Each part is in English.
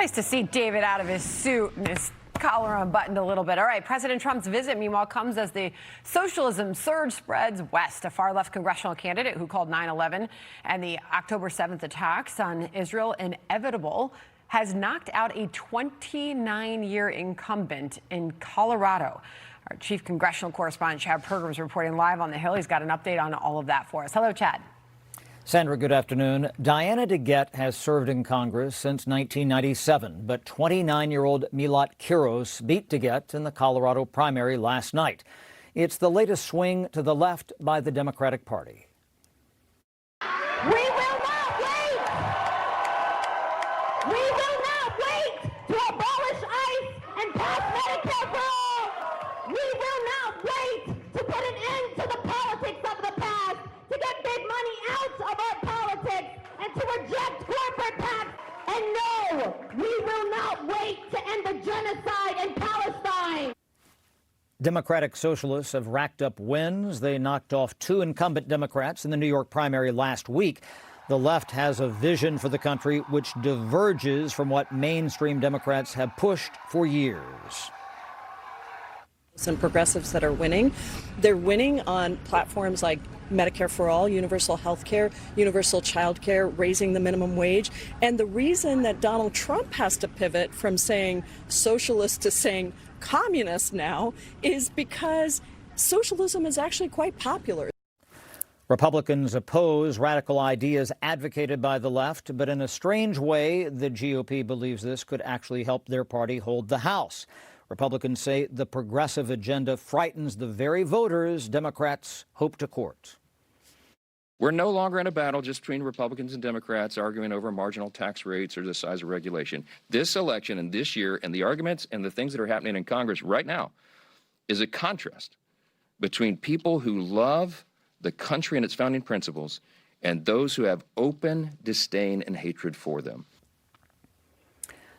Nice to see David out of his suit and his collar unbuttoned a little bit. All right, President Trump's visit, meanwhile, comes as the socialism surge spreads west. A far-left congressional candidate who called 9/11 and the October 7th attacks on Israel inevitable has knocked out a 29-year incumbent in Colorado. Our chief congressional correspondent, Chad Pergram, is reporting live on the Hill. He's got an update on all of that for us. Hello, Chad. Sandra, good afternoon. Diana DeGette has served in Congress since 1997, but 29-year-old Milat Kiros beat DeGette in the Colorado primary last night. It's the latest swing to the left by the Democratic Party. We will not wait! We will not wait to abolish ICE and pass Medicare for all! We will not wait to put an end to the politics of the past, to get big money out of our politics, and to reject corporate tax. And no, we will not wait to end the genocide in Palestine. Democratic Socialists have racked up wins. They knocked off two incumbent Democrats in the New York primary last week. The left has a vision for the country which diverges from what mainstream Democrats have pushed for years. Some progressives that are winning, they're winning on platforms like Medicare for all, universal health care, universal child care, raising the minimum wage. And the reason that Donald Trump has to pivot from saying socialist to saying communist now is because socialism is actually quite popular. Republicans oppose radical ideas advocated by the left, but in a strange way, the GOP believes this could actually help their party hold the House. Republicans say the progressive agenda frightens the very voters Democrats hope to court. We're no longer in a battle just between Republicans and Democrats arguing over marginal tax rates or the size of regulation. This election and this year and the arguments and the things that are happening in Congress right now is a contrast between people who love the country and its founding principles and those who have open disdain and hatred for them.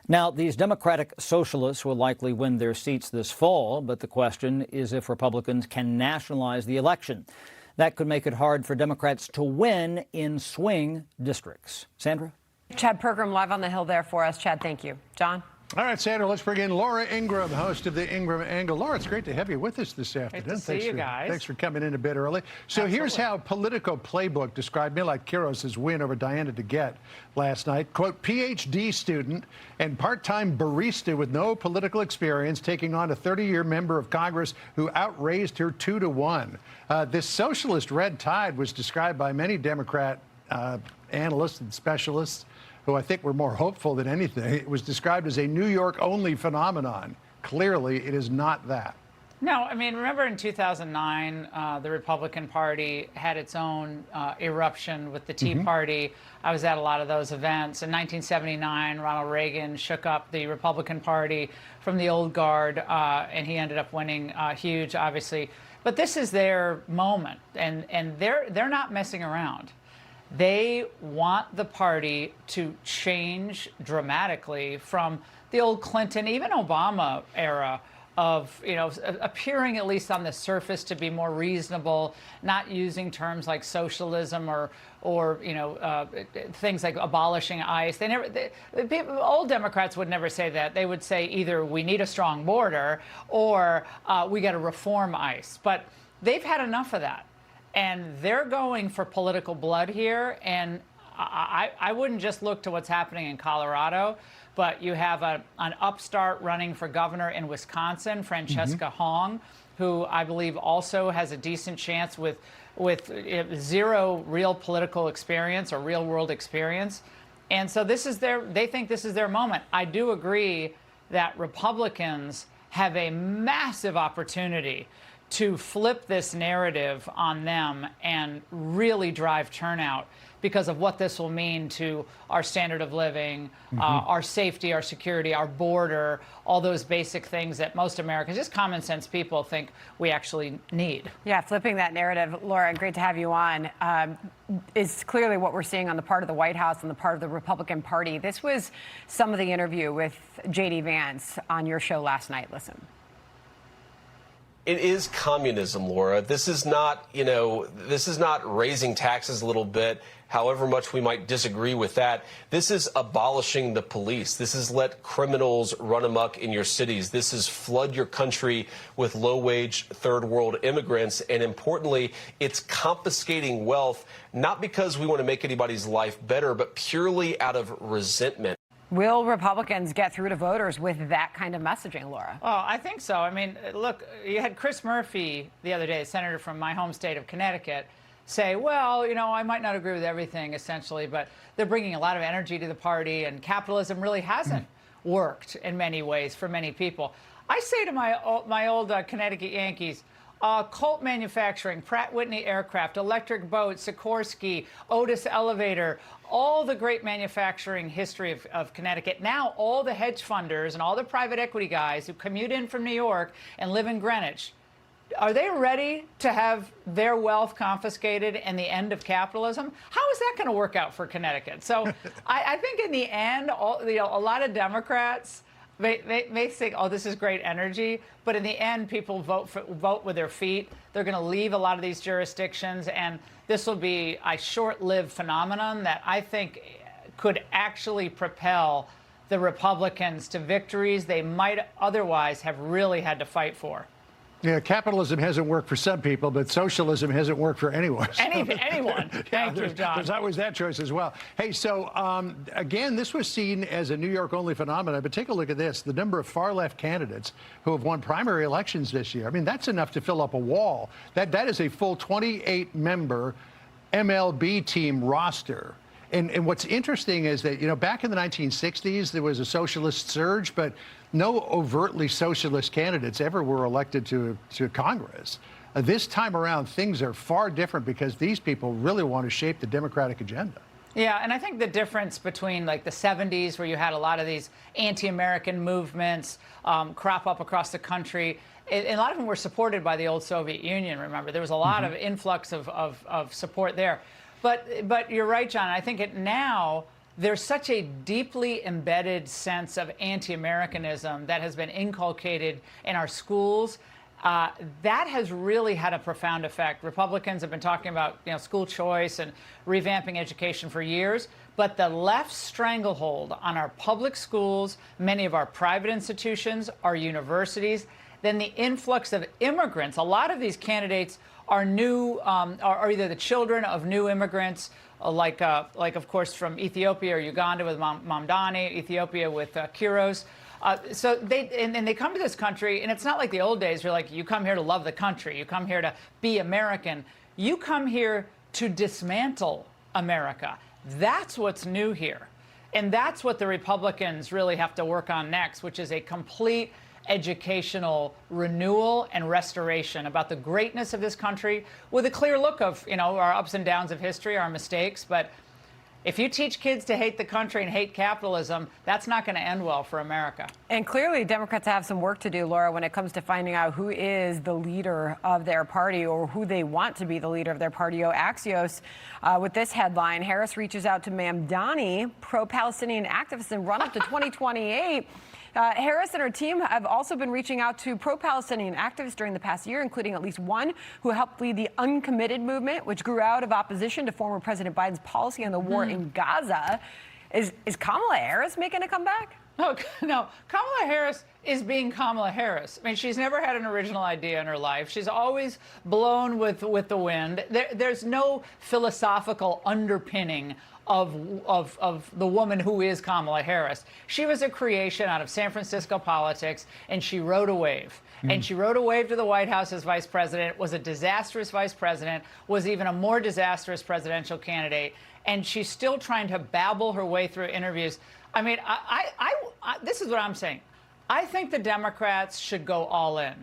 Now, these Democratic Socialists will likely win their seats this fall, but the question is if Republicans can nationalize the election. That could make it hard for Democrats to win in swing districts. Sandra? Chad Pergram live on the Hill there for us. Chad, thank you. John? All right, Sandra, let's bring in Laura Ingraham, host of the Ingraham Angle. Laura, it's great to have you with us this afternoon. Great to see you guys. Thanks for coming in a bit early. So here's how Politico Playbook described Milat Kiros' win over Diana DeGette last night. Quote, PhD student and part-time barista with no political experience taking on a 30-year member of Congress who outraised her 2-1. This socialist red tide was described by many Democrat analysts and specialists who I think were more hopeful than anything. It was described as a New York-only phenomenon. Clearly, it is not that. No, I mean, remember in 2009, the Republican Party had its own eruption with the Tea Party. I was at a lot of those events. In 1979, Ronald Reagan shook up the Republican Party from the old guard, and he ended up winning huge, obviously. But this is their moment, and they're not messing around. They want the party to change dramatically from the old Clinton, even Obama era of, you know, appearing at least on the surface to be more reasonable, not using terms like socialism or you know, things like abolishing ICE. Old Democrats would never say that. They would say either we need a strong border or we got to reform ICE. But they've had enough of that. And they're going for political blood here. And I wouldn't just look to what's happening in Colorado, but you have an upstart running for governor in Wisconsin, Francesca Hong, who I believe also has a decent chance with zero real political experience or real world experience. And so this is they think this is their moment. I do agree that Republicans have a massive opportunity to flip this narrative on them and really drive turnout because of what this will mean to our standard of living, our safety, our security, our border, all those basic things that most Americans, just common sense people, think we actually need. Yeah, flipping that narrative, Laura, great to have you on, is clearly what we're seeing on the part of the White House and the part of the Republican Party. This was some of the interview with J.D. Vance on your show last night. Listen. It is communism, Laura. This is not, this is not raising taxes a little bit, however much we might disagree with that. This is abolishing the police. This is let criminals run amok in your cities. This is flood your country with low-wage third-world immigrants. And importantly, it's confiscating wealth, not because we want to make anybody's life better, but purely out of resentment. Will Republicans get through to voters with that kind of messaging, Laura? Oh, I think so. I mean, look, you had Chris Murphy the other day, a senator from my home state of Connecticut, say, well, I might not agree with everything, essentially, but they're bringing a lot of energy to the party, and capitalism really hasn't worked in many ways for many people. I say to my old Connecticut Yankees, Colt Manufacturing, Pratt Whitney Aircraft, Electric Boat, Sikorsky, Otis Elevator, all the great manufacturing history of Connecticut. Now all the hedge funders and all the private equity guys who commute in from New York and live in Greenwich, are they ready to have their wealth confiscated and the end of capitalism? How is that going to work out for Connecticut? So I think in the end, a lot of Democrats may think, oh, this is great energy, but in the end, people vote with their feet. They're going to leave a lot of these jurisdictions, and this will be a short-lived phenomenon that I think could actually propel the Republicans to victories they might otherwise have really had to fight for. Yeah, capitalism hasn't worked for some people, but socialism hasn't worked for anyone. Anyone. Thank you, John. There's always that choice as well. Hey, so again, this was seen as a New York-only phenomenon, but take a look at this. The number of far-left candidates who have won primary elections this year. I mean, that's enough to fill up a wall. That is a full 28-member MLB team roster. And what's interesting is that, back in the 1960s, there was a socialist surge, but no overtly socialist candidates ever were elected to Congress. This time around, things are far different because these people really want to shape the Democratic agenda. Yeah, and I think the difference between like the 70s, where you had a lot of these anti-American movements crop up across the country, and a lot of them were supported by the old Soviet Union, remember. There was a lot of influx of support there. But you're right, John. I think now there's such a deeply embedded sense of anti-Americanism that has been inculcated in our schools. That has really had a profound effect. Republicans have been talking about school choice and revamping education for years, but the left's stranglehold on our public schools, many of our private institutions, our universities, then the influx of immigrants. A lot of these candidates are new, are either the children of new immigrants, like of course from Ethiopia or Uganda with Mamdani, Ethiopia with Kiros. So they come to this country, and it's not like the old days where you come here to love the country, you come here to be American. You come here to dismantle America. That's what's new here. And that's what the Republicans really have to work on next, which is a complete educational renewal and restoration about the greatness of this country with a clear look of, our ups and downs of history, our mistakes. But if you teach kids to hate the country and hate capitalism, that's not going to end well for America. And clearly, Democrats have some work to do, Laura, when it comes to finding out who is the leader of their party or who they want to be the leader of their party. Axios, with this headline, Harris reaches out to Mamdani, pro-Palestinian activist, and run up to 2028. Harris and her team have also been reaching out to pro-Palestinian activists during the past year, including at least one who helped lead the Uncommitted movement, which grew out of opposition to former President Biden's policy on the war in Gaza. Is Kamala Harris making a comeback? No, Kamala Harris is being Kamala Harris. I mean, she's never had an original idea in her life. She's always blown with the wind. There's no philosophical underpinning of the woman who is Kamala Harris. She was a creation out of San Francisco politics, and she rode a wave. And she rode a wave to the White House as vice president, was a disastrous vice president, was even a more disastrous presidential candidate, and she's still trying to babble her way through interviews. I mean, this is what I'm saying. I think the Democrats should go all in.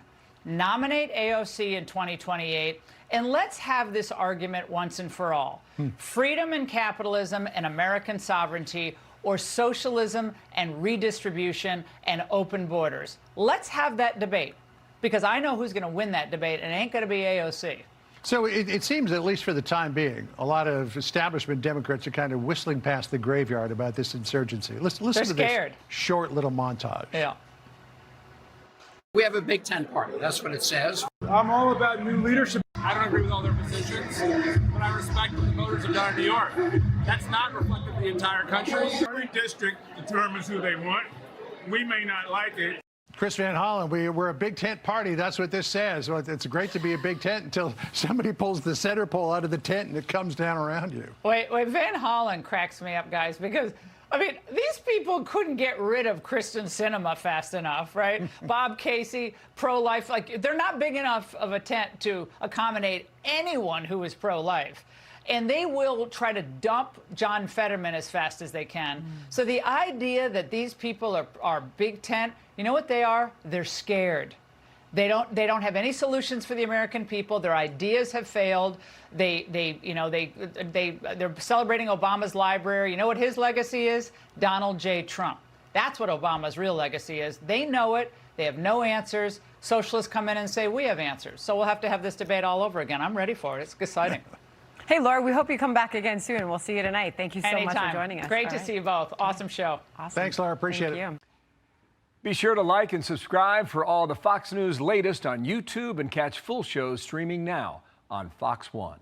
Nominate AOC in 2028, and let's have this argument once and for all. Freedom and capitalism and American sovereignty, or socialism and redistribution and open borders. Let's have that debate, because I know who's going to win that debate, and it ain't going to be AOC. So it seems, at least for the time being, a lot of establishment Democrats are kind of whistling past the graveyard about this insurgency. Listen to this short little montage. Yeah. We have a big tent party. That's what it says. I'm all about new leadership. I don't agree with all their positions, but I respect what the voters have done in New York. That's not reflected in the entire country. Every district determines who they want. We may not like it. Chris Van Hollen, we're a big tent party. That's what this says. Well, it's great to be a big tent until somebody pulls the center pole out of the tent and it comes down around you. Wait, Van Hollen cracks me up, guys, because I mean, these people couldn't get rid of Kristen Sinema fast enough, right? Bob Casey, pro-life, like they're not big enough of a tent to accommodate anyone who is pro-life. And they will try to dump John Fetterman as fast as they can. So the idea that these people are big tent, you know what they are? They're scared. They don't have any solutions for the American people. Their ideas have failed. They're celebrating Obama's library. You know what his legacy is? Donald J. Trump. That's what Obama's real legacy is. They know it. They have no answers. Socialists come in and say, we have answers. So we'll have to have this debate all over again. I'm ready for it. It's exciting. Hey, Laura, we hope you come back again soon, and we'll see you tonight. Thank you so Anytime. much for joining us. Great to see you both. Awesome show. Awesome. Thanks, Laura. Appreciate Thank it. you. Be sure to like and subscribe for all the Fox News latest on YouTube and catch full shows streaming now on Fox One.